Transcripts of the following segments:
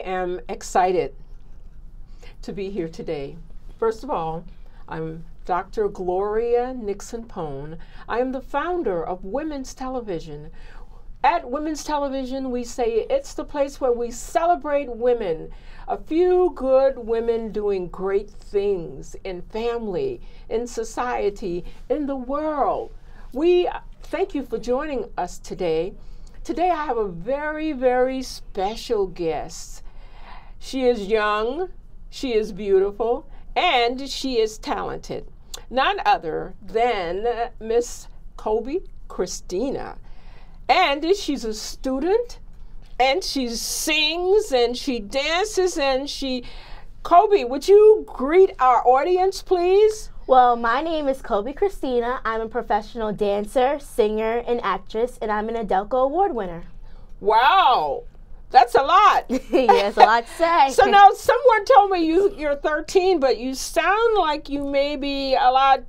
am excited to be here today. First of all, I'm Dr. Gloria Nixon Pone. I am the founder of Women's Television. At Women's Television, we say it's the place where we celebrate women, a few good women doing great things in family, in society, in the world. We thank you for joining us today. Today I have a very, very special guest. She is young, she is beautiful, and she is talented. None other than Miss Colby Christina. And she's a student, and she sings, and she dances, and Colby, would you greet our audience, please? Well, my name is Colby Christina. I'm a professional dancer, singer, and actress, and I'm an Adelco Award winner. Wow, that's a lot. Yes, a lot to say. So now someone told me you're 13, but you sound like you may be a lot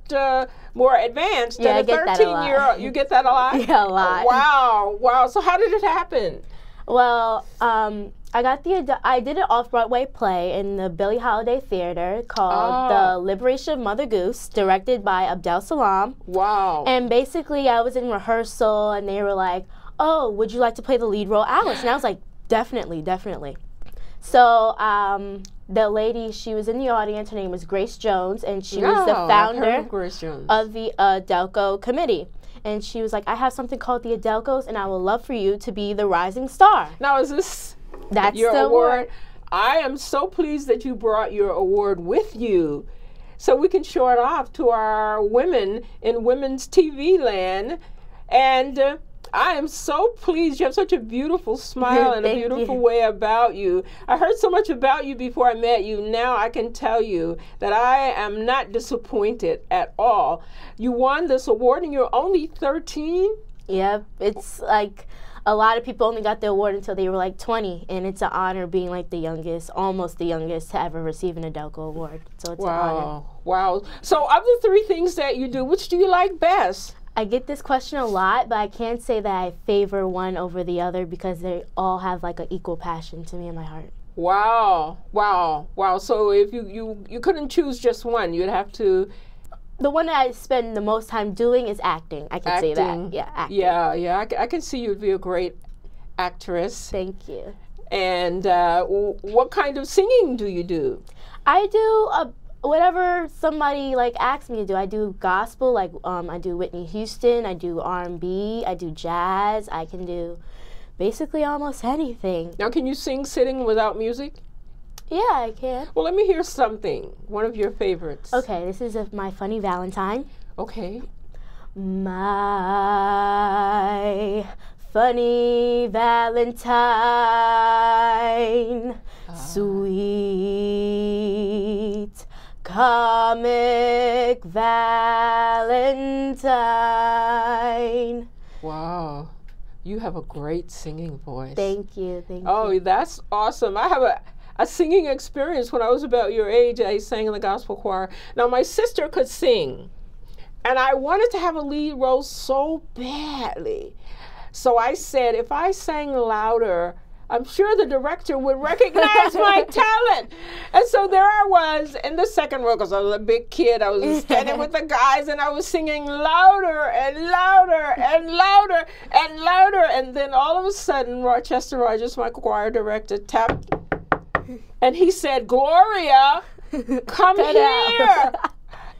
more advanced than a 13-year-old. You get that a lot? Yeah, a lot. Wow, wow. So how did it happen? Well, I did an off-Broadway play in the Billie Holiday Theater called The Liberation of Mother Goose, directed by Abdel Salam. Wow. And basically, I was in rehearsal, and they were like, "Oh, would you like to play the lead role, Alice?" And I was like, "Definitely, definitely." So the lady, she was in the audience. Her name was Grace Jones, and she was the founder of the Adelco committee. And she was like, "I have something called the Adelcos, and I would love for you to be the rising star." Now, is this That's your the award? I am so pleased that you brought your award with you, so we can show it off to our women in women's TV land. And I am so pleased. You have such a beautiful smile and a beautiful way about you. I heard so much about you before I met you. Now I can tell you that I am not disappointed at all. You won this award and you're only 13? Yep. It's like a lot of people only got the award until they were like 20, and it's an honor being like the youngest, almost the youngest to ever receive an Adelco award. So it's an honor. Wow. So of the three things that you do, which do you like best? I get this question a lot, but I can't say that I favor one over the other because they all have like an equal passion to me in my heart. Wow. So if you couldn't choose just one, you'd have to. The one that I spend the most time doing is acting. I can say that. Yeah, acting. Yeah. I can see you'd be a great actress. Thank you. And what kind of singing do you do? I do whatever somebody like asks me to do. I do gospel, like I do Whitney Houston, I do R&B, I do jazz, I can do basically almost anything. Now, can you sing sitting without music? Yeah, I can. Well, let me hear something, one of your favorites. Okay, this is My Funny Valentine. Okay. My funny Valentine, sweet comic Valentine. Wow, you have a great singing voice. Thank you. Oh, that's awesome. I have a singing experience when I was about your age. I sang in the gospel choir. Now, my sister could sing, and I wanted to have a lead role so badly. So I said, if I sang louder, I'm sure the director would recognize my talent. And so there I was in the second role, because I was a big kid. I was standing with the guys, and I was singing louder and louder and louder and louder. And then all of a sudden, Rochester Rogers, my choir director, tapped, and he said, "Gloria, come here."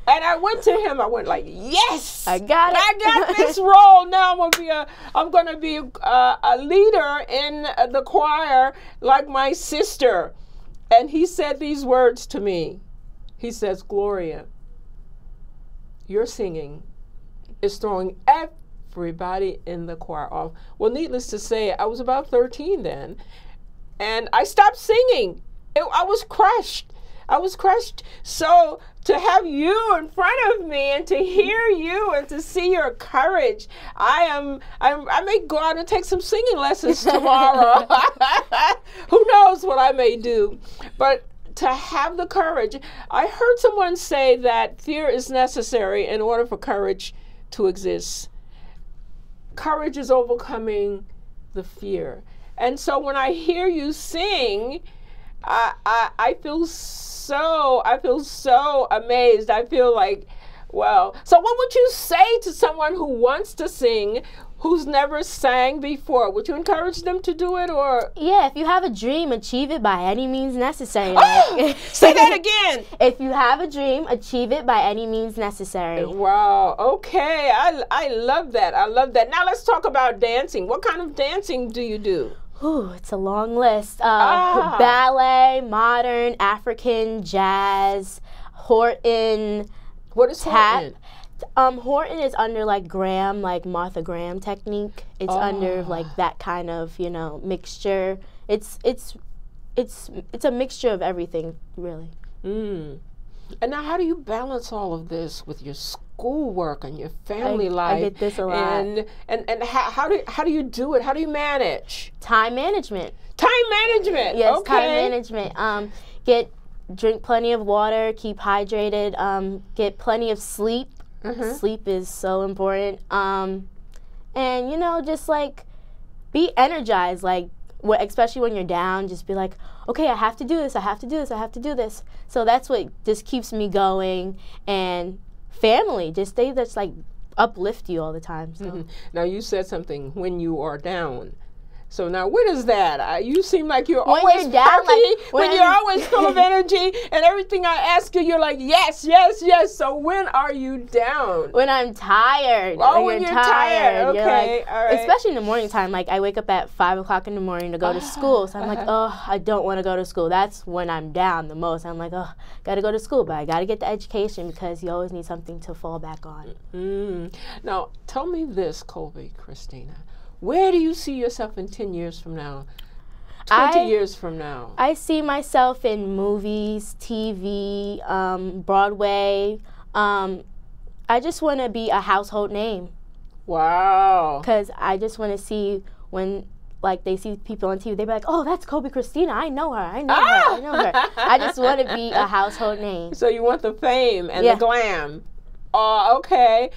And I went to him. I went like, "Yes, I got it. I got this role. Now I'm gonna be a leader in the choir like my sister." And he said these words to me. He says, "Gloria, your singing is throwing everybody in the choir off." Well, needless to say, I was about 13 then, and I stopped singing. I was crushed. So to have you in front of me and to hear you and to see your courage, I may go out and take some singing lessons tomorrow. Who knows what I may do. But to have the courage, I heard someone say that fear is necessary in order for courage to exist. Courage is overcoming the fear. And so when I hear you sing, I feel so amazed. I feel like, well, so what would you say to someone who wants to sing, who's never sang before? Would you encourage them to do it, or? Yeah, if you have a dream, achieve it by any means necessary. Oh, say that again. If you have a dream, achieve it by any means necessary. Wow. Okay. I love that. I love that. Now let's talk about dancing. What kind of dancing do you do? Ooh, it's a long list. Ballet, modern, African, jazz, Horton. What is Horton? Horton is under like Graham, like Martha Graham technique. It's under like that kind of, you know, mixture. It's a mixture of everything, really. And now, how do you balance all of this with your schoolwork and your family life? I get this a lot. And how do you do it? How do you manage? Time management. Time management. Yes, okay. Time management. Drink plenty of water. Keep hydrated. Get plenty of sleep. Sleep is so important. And you know, just like be energized. Like especially when you're down, just be like, okay, I have to do this. I have to do this. I have to do this. So that's what just keeps me going. And family, just they just like uplift you all the time. So. Now you said something, when you are down. So now, what is that? You seem like you're always down, when you're always full of energy, and everything I ask you, you're like, yes, yes, yes. So when are you down? When I'm tired. Oh, when you're tired. Okay, like, all right. Especially in the morning time. Like, I wake up at 5 o'clock in the morning to go to school. So I'm like, oh, I don't want to go to school. That's when I'm down the most. I'm like, oh, got to go to school, but I got to get the education because you always need something to fall back on. Now, tell me this, Colby Christina. Where do you see yourself in 10 years from now, 20 years from now? I see myself in movies, TV, Broadway. I just want to be a household name. Wow. Because I just want to see when, like, they see people on TV, they be like, oh, that's Colby Christina. I know her. I know her. I know her. I just want to be a household name. So you want the fame and the glam. Okay.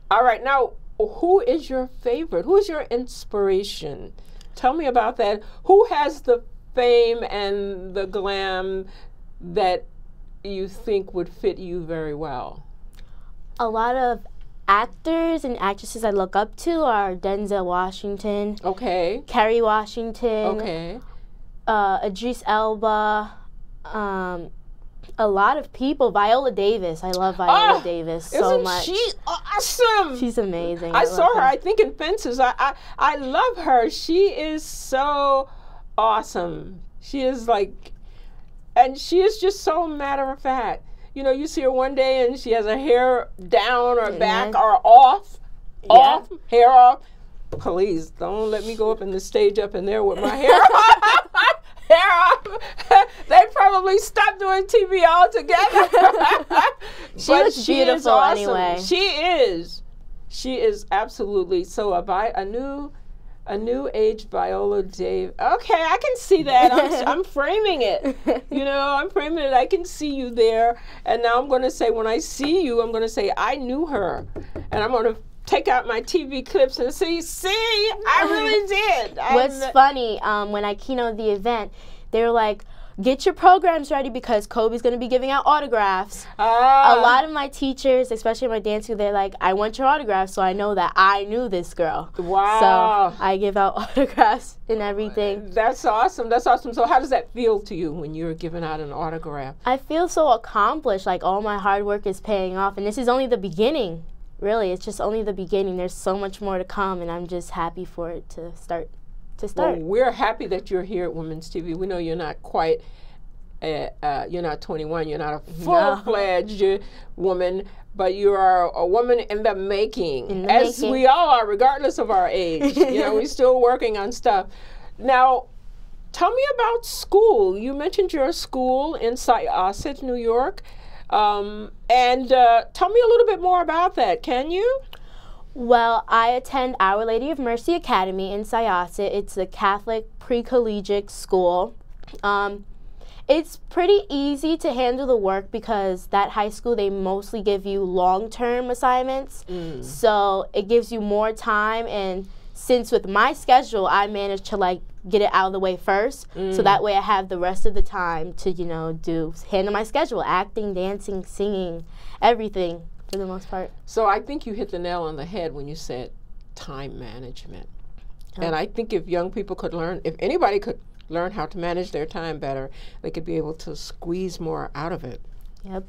All right. Now, who is your favorite? Who is your inspiration? Tell me about that. Who has the fame and the glam that you think would fit you very well? A lot of actors and actresses I look up to are Denzel Washington. Okay. Kerry Washington. Okay. Idris Elba. A lot of people. Viola Davis. I love Viola Davis so much. Isn't she awesome? She's amazing. I saw her, I think, in Fences. I love her. She is so awesome. She is like, and she is just so matter of fact. You know, you see her one day and she has her hair down or back or off, hair off. Please don't let me go up in the stage up in there with my hair off. They probably stopped doing TV altogether. She looks beautiful awesome. Anyway. She is absolutely so a new age Viola Davis. Okay, I can see that. I'm framing it. You know, I'm framing it. I can see you there. And now I'm going to say, when I see you, I'm going to say, I knew her. And I'm going to take out my TV clips and see, I really did. What's funny, when I keynote the event, they were like, get your programs ready because Colby's going to be giving out autographs. A lot of my teachers, especially my dance school, they're like, I want your autograph, so I know that I knew this girl. Wow. So I give out autographs and everything. That's awesome. That's awesome. So how does that feel to you when you're giving out an autograph? I feel so accomplished, like all my hard work is paying off, and this is only the beginning. Really, it's just only the beginning. There's so much more to come, and I'm just happy for it to start. Well, we're happy that you're here at Women's TV. We know you're not quite, you're not 21, you're not a full-fledged woman, but you are a woman in the making, as we all are, regardless of our age. You know, we're still working on stuff. Now, tell me about school. You mentioned your school in Syosset, New York, and tell me a little bit more about that, can you? Well, I attend Our Lady of Mercy Academy in Syosset. It's a Catholic pre-collegiate school. It's pretty easy to handle the work because that high school, they mostly give you long-term assignments. So it gives you more time, and since with my schedule, I managed to like get it out of the way first, so that way I have the rest of the time to, you know, handle my schedule, acting, dancing, singing, everything for the most part. So I think you hit the nail on the head when you said time management. And I think if young people could learn, if anybody could learn how to manage their time better, they could be able to squeeze more out of it. Yep.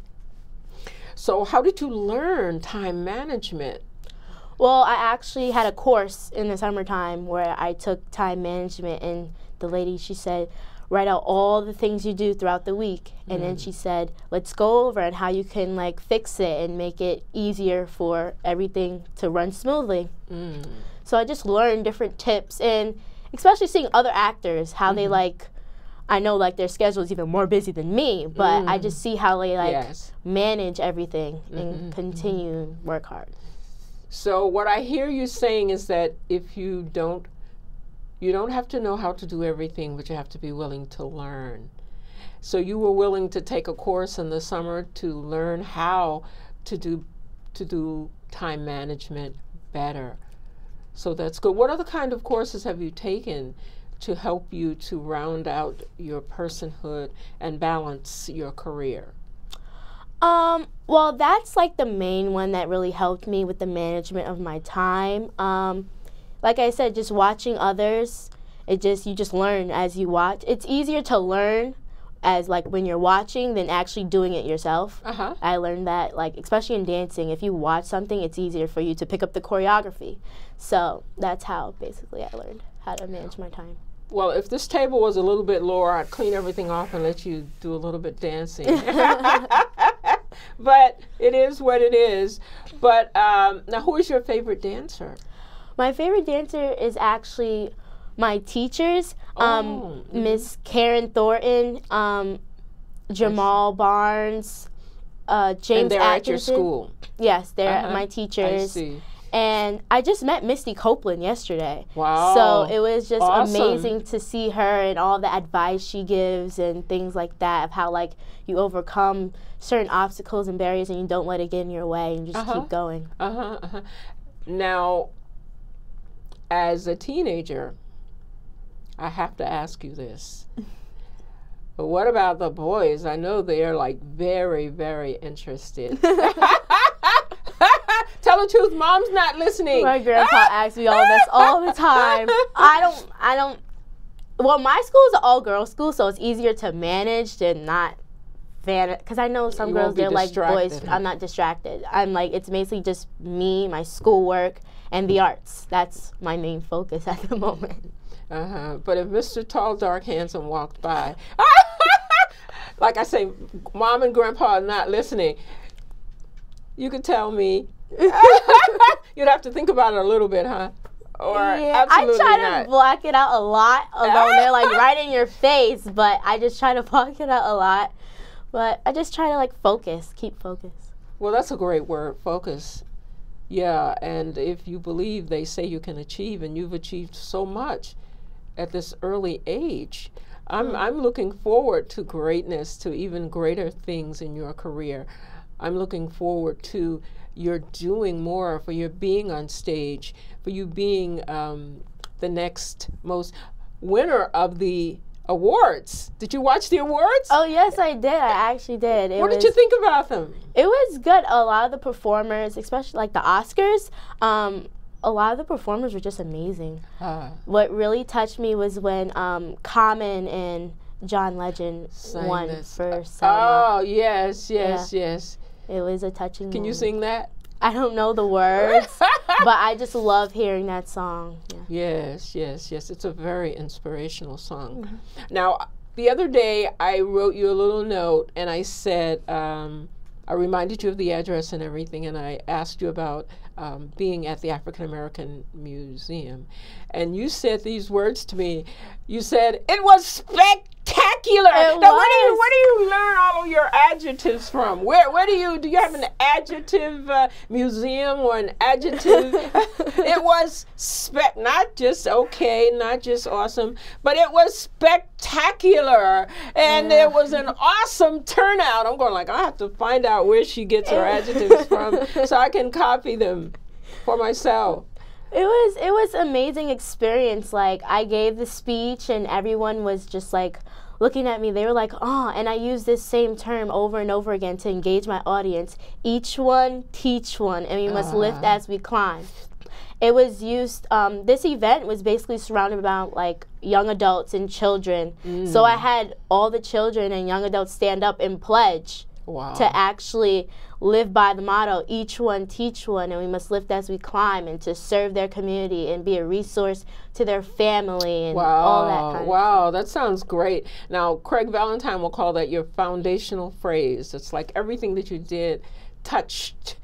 So how did you learn time management? Well, I actually had a course in the summertime where I took time management, and the lady, she said, write out all the things you do throughout the week. And then she said, let's go over and how you can like fix it and make it easier for everything to run smoothly. So I just learned different tips, and especially seeing other actors, how they like, I know like their schedule is even more busy than me, but I just see how they like manage everything and continue to work hard. So what I hear you saying is that if you don't have to know how to do everything, but you have to be willing to learn. So you were willing to take a course in the summer to learn how to do time management better. So that's good. What other kind of courses have you taken to help you to round out your personhood and balance your career? Well, that's like the main one that really helped me with the management of my time. Like I said, just watching others, you just learn as you watch. It's easier to learn as like when you're watching than actually doing it yourself. I learned that, like, especially in dancing, if you watch something, it's easier for you to pick up the choreography. So that's how basically I learned how to manage my time. Well, if this table was a little bit lower, I'd clean everything off and let you do a little bit dancing. But it is what it is. But now, who is your favorite dancer? My favorite dancer is actually my teachers, Miss Karen Thornton, Jamal Barnes, James And they're Atkinson. at your school? Yes, they're my teachers. I see. And I just met Misty Copeland yesterday. Wow. So it was just amazing to see her and all the advice she gives and things like that, of how like you overcome certain obstacles and barriers and you don't let it get in your way and just keep going. Now, as a teenager, I have to ask you this. But what about the boys? I know they're like very, very interested. Tell the truth, Mom's not listening. My grandpa asks me all this all the time. I don't, well, my school is an all-girls school, so it's easier to manage than not because I know some girls, they're like, boys, I'm not distracted. I'm like, it's basically just me, my schoolwork, and the arts. That's my main focus at the moment. But if Mr. Tall, Dark, Handsome walked by, like I say, Mom and Grandpa are not listening, you could tell me. You'd have to think about it a little bit, huh? Or yeah, I try to block it out a lot, although they're like right in your face, but I just try to block it out a lot. But I just try to like focus, keep focus. Well, that's a great word, focus. Yeah, and if you believe, they say you can achieve, and you've achieved so much at this early age. I'm looking forward to greatness, to even greater things in your career. I'm looking forward to your doing more, for your being on stage, for you being the next most winner of the awards. Did you watch the awards? Oh, yes, I did. I actually did. What did you think about them? It was good. A lot of the performers, especially like the Oscars, a lot of the performers were just amazing. What really touched me was when Common and John Legend won for Selma. Oh, yes, yes, yes. It was a touching Can you sing that? I don't know the words, but I just love hearing that song. Yeah. Yes, yes, yes. It's a very inspirational song. Now, the other day, I wrote you a little note, and I said, I reminded you of the address and everything, and I asked you about being at the African American Museum. And you said these words to me. You said, it was spectacular. Now, where do you learn all of your adjectives from? Where do you have an adjective museum or an adjective? It was not just okay, not just awesome, but it was spectacular. And it was an awesome turnout. I'm going like, I have to find out where she gets her adjectives from so I can copy them for myself. It was amazing experience. Like, I gave the speech and everyone was just like looking at me. They were like, oh, and I use this same term over and over again to engage my audience. Each one, teach one, and we must lift as we climb. It was used, this event was basically surrounded about like young adults and children. So I had all the children and young adults stand up and pledge to actually live by the motto, each one, teach one, and we must lift as we climb, and to serve their community and be a resource to their family and all that kind of stuff. Wow, that sounds great. Now, Craig Valentine will call that your foundational phrase. It's like everything that you did touched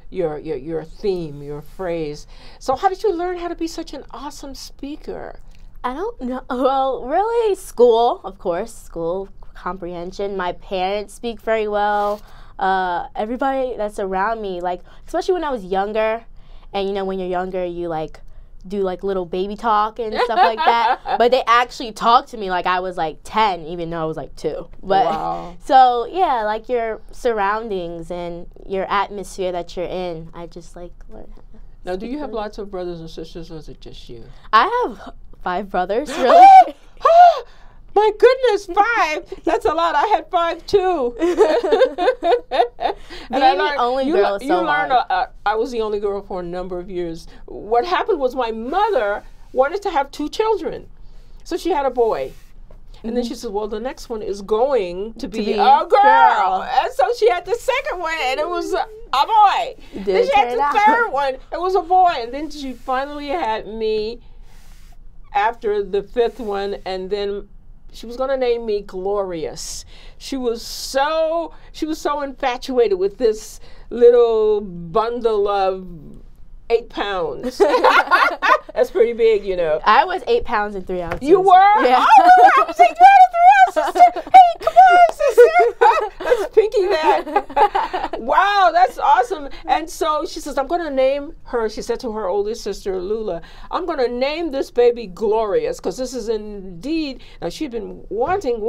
your theme, your phrase. So how did you learn how to be such an awesome speaker? I don't know. Well, really, school, of course, school comprehension. My parents speak very well. Everybody that's around me, like, especially when I was younger, and you know, when you're younger, you like do like little baby talk and stuff like that. But they actually talked to me like I was like 10, even though I was like 2. But so yeah, like your surroundings and your atmosphere that you're in, I just like learned how to. Now, do you have lots of brothers and sisters, or is it just you? I have 5 brothers, really. My goodness, 5! That's a lot. I had 5 too. And I learned, only girl is so hard. I was the only girl for a number of years. What happened was my mother wanted to have 2 children, so she had a boy. And then she said, well, the next one is going to be a girl. And so she had the second one, and it was a boy. Then she had the third one, it was a boy. And then she finally had me after the 5th one, and then she was going to name me Glorious. She was so infatuated with this little bundle of 8 pounds. That's pretty big, you know. I was 8 pounds and 3 ounces. You were? Yeah. Oh, I was 8 pounds and 3 ounces. Hey, come on, sister. Let's pinky that. Wow, that's awesome. And so she says, I'm going to name her, she said to her oldest sister, Lula, I'm going to name this baby Glorious, because this is indeed, now she had been wanting,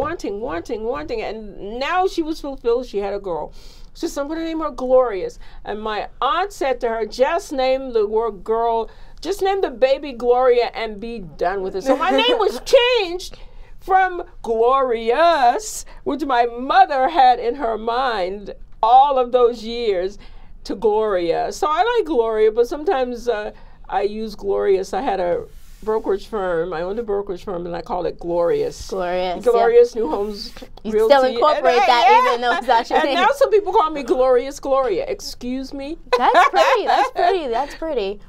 and now she was fulfilled. She had a girl. She said, I'm going to name her Glorious. And my aunt said to her, just name the word girl, just name the baby Gloria and be done with it. So my name was changed from Glorious, which my mother had in her mind all of those years, to Gloria. So I like Gloria, but sometimes I use Glorious. I had a brokerage firm. I owned a brokerage firm, and I called it Glorious. Glorious New Homes you Realty. Still incorporate that, even though it's not your name. And now some people call me Glorious Gloria. Excuse me? That's pretty. That's pretty. That's pretty.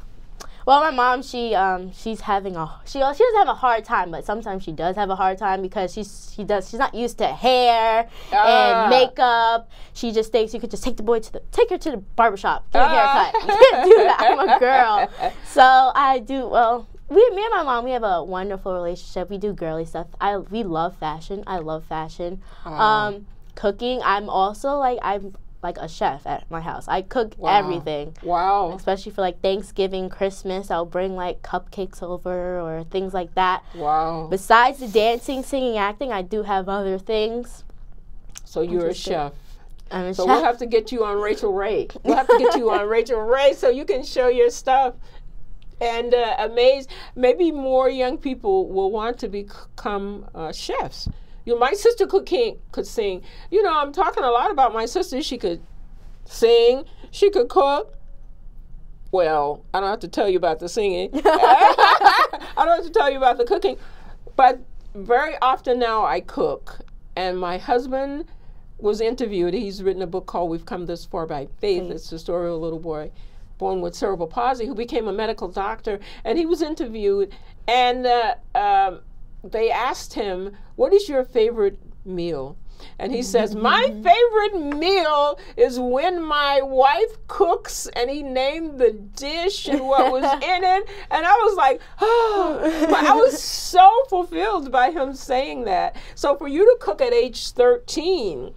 Well, my mom, she's having she doesn't have a hard time, but sometimes she does have a hard time because she's not used to hair and makeup. She just thinks you could just take her to the barbershop, get a haircut. You can't do that. I'm a girl. So I do, well, me and my mom, we have a wonderful relationship. We do girly stuff. We love fashion. I love fashion. Cooking, I'm also like a chef at my house. I cook everything. Wow. Especially for like Thanksgiving, Christmas, I'll bring like cupcakes over or things like that. Wow. Besides the dancing, singing, acting, I do have other things. So you're a chef. I'm a chef. So we'll have to get you on Rachel Ray. We'll have to get you on Rachel Ray so you can show your stuff. And maybe more young people will want to become chefs. You know, my sister could sing. You know, I'm talking a lot about my sister. She could sing. She could cook. Well, I don't have to tell you about the singing. I don't have to tell you about the cooking. But very often now I cook. And my husband was interviewed. He's written a book called We've Come This Far by Faith. It's the story of a little boy born with cerebral palsy who became a medical doctor. And he was interviewed. And they asked him, what is your favorite meal? And he says, my favorite meal is when my wife cooks, and he named the dish and what was in it. And I was like, oh, but I was so fulfilled by him saying that. So for you to cook at age 13,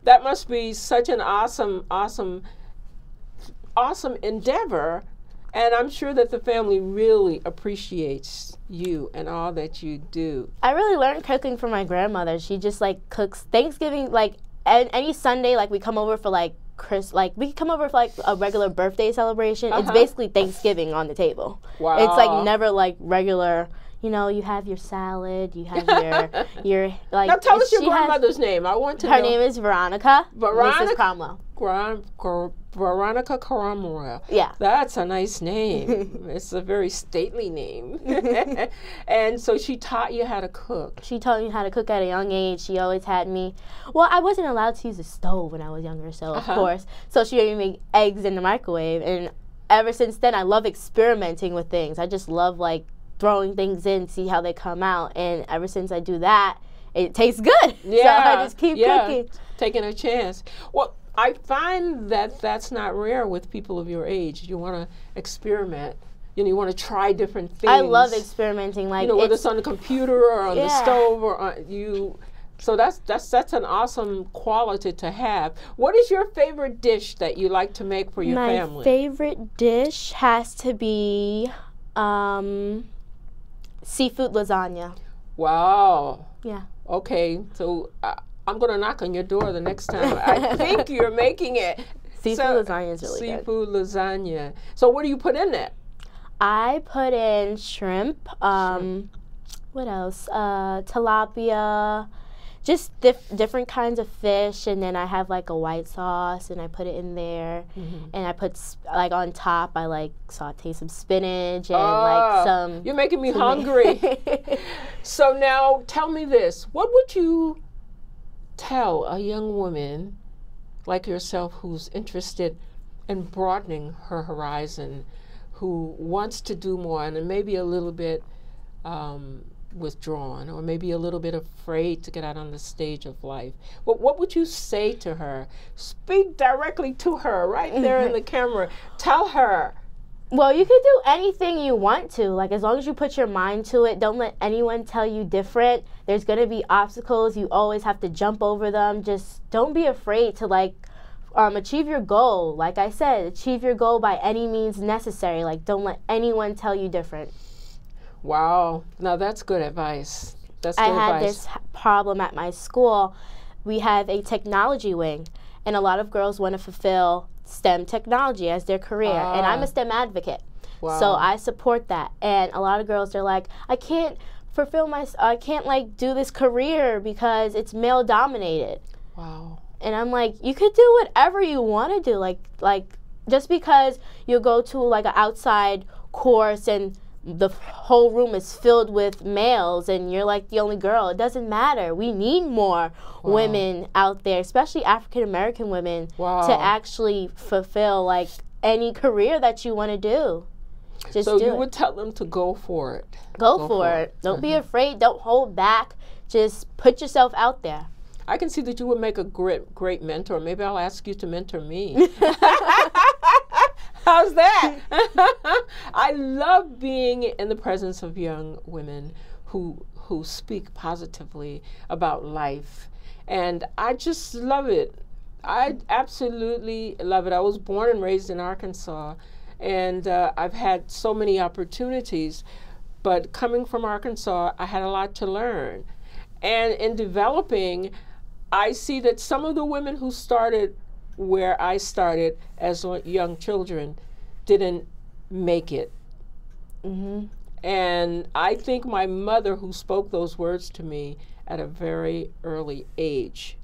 that must be such an awesome endeavor. And I'm sure that the family really appreciates you and all that you do. I really learned cooking from my grandmother. She just like cooks Thanksgiving, like any Sunday, like we come over for like we can come over for like a regular birthday celebration. It's basically Thanksgiving on the table. Wow. It's like never like regular. You know, you have your salad, you have your like. Now tell us your grandmother's name. I want to know. Her name is Veronica. Veronica Mrs. Cromwell. Veronica Cromwell. Yeah. That's a nice name. It's a very stately name. And so she taught you how to cook. She taught me how to cook at a young age. She always had me. Well, I wasn't allowed to use a stove when I was younger, so of course. So she made me make eggs in the microwave, and ever since then, I love experimenting with things. I just love like throwing things in, see how they come out, and ever since I do that, it tastes good. Yeah, so I just keep cooking. Taking a chance. Well, I find that that's not rare with people of your age. You want to experiment. You know, you want to try different things. I love experimenting. Like, you know, whether it's on the computer or on the stove or on you. So that's an awesome quality to have. What is your favorite dish that you like to make for your family? My favorite dish has to be seafood lasagna. Wow. Yeah. Okay, so I'm going to knock on your door the next time. I think you're making it. Seafood lasagna is really good. Seafood lasagna. So what do you put in that? I put in shrimp. What else? Tilapia. Just different kinds of fish, and then I have like a white sauce, and I put it in there, and I put like on top. I like saute some spinach and like some. You're making me hungry. So now tell me this: what would you tell a young woman like yourself who's interested in broadening her horizon, who wants to do more, and maybe a little bit withdrawn, or maybe a little bit afraid to get out on the stage of life? What would you say to her? Speak directly to her right there in the camera. Tell her. Well, you can do anything you want to, like as long as you put your mind to it. Don't let anyone tell you different. There's going to be obstacles. You always have to jump over them. Just don't be afraid to like achieve your goal. Like I said, achieve your goal by any means necessary. Like, don't let anyone tell you different. Wow. Now that's good advice. That's good advice. I had this problem at my school. We have a technology wing, and a lot of girls want to fulfill STEM technology as their career, and I'm a STEM advocate. Wow. So I support that. And a lot of girls are like, I can't like do this career because it's male dominated. Wow. And I'm like, you could do whatever you want to do. Like just because you go to like an outside course and the whole room is filled with males and you're like the only girl, it doesn't matter. We need more women out there, especially African American women, to actually fulfill like any career that you want to do. Just so you would tell them to go for it. Go for it. Don't be afraid. Don't hold back. Just put yourself out there. I can see that you would make a great mentor. Maybe I'll ask you to mentor me. How's that? I love being in the presence of young women who speak positively about life. And I just love it. I absolutely love it. I was born and raised in Arkansas, and I've had so many opportunities. But coming from Arkansas, I had a lot to learn. And in developing, I see that some of the women who started where I started as young children didn't make it. And I think my mother, who spoke those words to me at a very early age,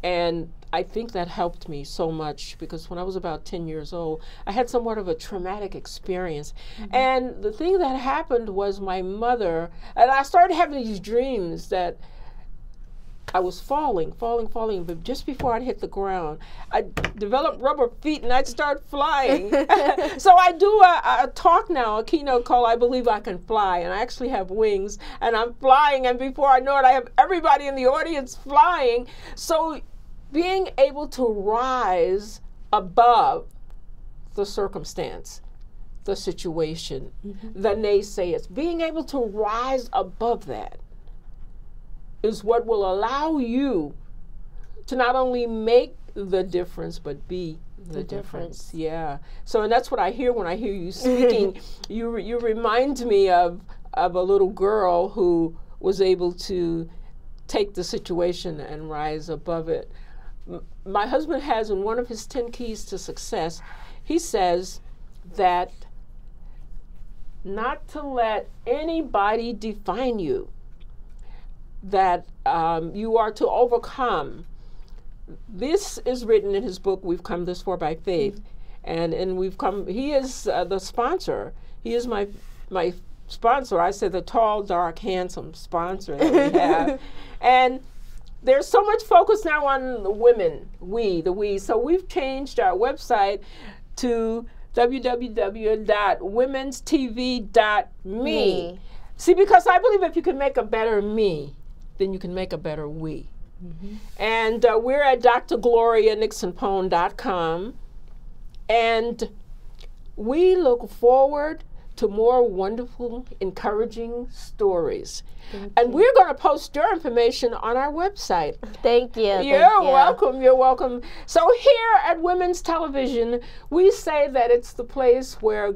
and I think that helped me so much, because when I was about 10 years old, I had somewhat of a traumatic experience. And the thing that happened was my mother, and I started having these dreams that I was falling, but just before I'd hit the ground, I'd develop rubber feet and I'd start flying. So I do a talk now, a keynote called I Believe I Can Fly, and I actually have wings, and I'm flying, and before I know it, I have everybody in the audience flying. So being able to rise above the circumstance, the situation, the naysayers, being able to rise above that is what will allow you to not only make the difference, but be the difference. Yeah. So, and that's what I hear when I hear you speaking. You remind me of a little girl who was able to take the situation and rise above it. my husband has in one of his 10 keys to success, he says that not to let anybody define you, that you are to overcome. This is written in his book, We've Come This Far by Faith. And we've come, he is the sponsor. He is my sponsor. I say the tall, dark, handsome sponsor that we have. And there's so much focus now on the women, the we. So we've changed our website to www.womenstv.me. See, because I believe if you can make a better me, then you can make a better we. And we're at drglorianixonpone.com. And we look forward to more wonderful, encouraging stories. And we're going to post your information on our website. Thank you. You're welcome. You're welcome. So here at Women's Television, we say that it's the place where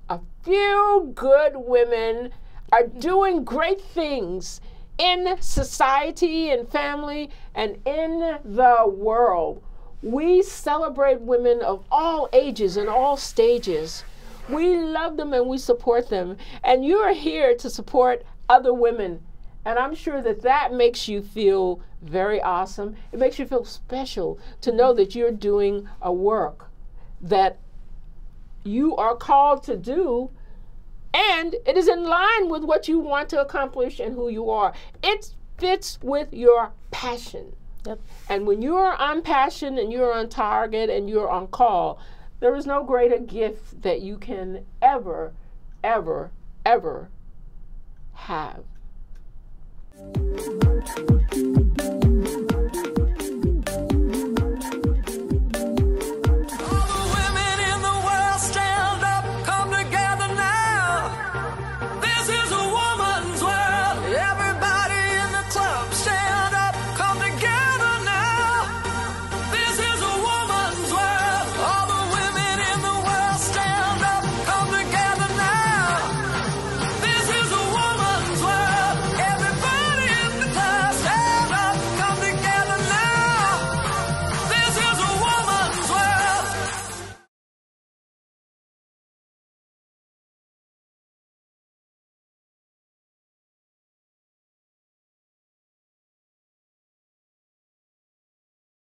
a few good women are doing great things in society and family and in the world. We celebrate women of all ages and all stages. We love them and we support them. And you are here to support other women. And I'm sure that that makes you feel very awesome. It makes you feel special to know that you're doing a work that you are called to do, and it is in line with what you want to accomplish and who you are. It fits with your passion. Yep. And when you're on passion and you're on target and you're on call, there is no greater gift that you can ever, ever, ever have.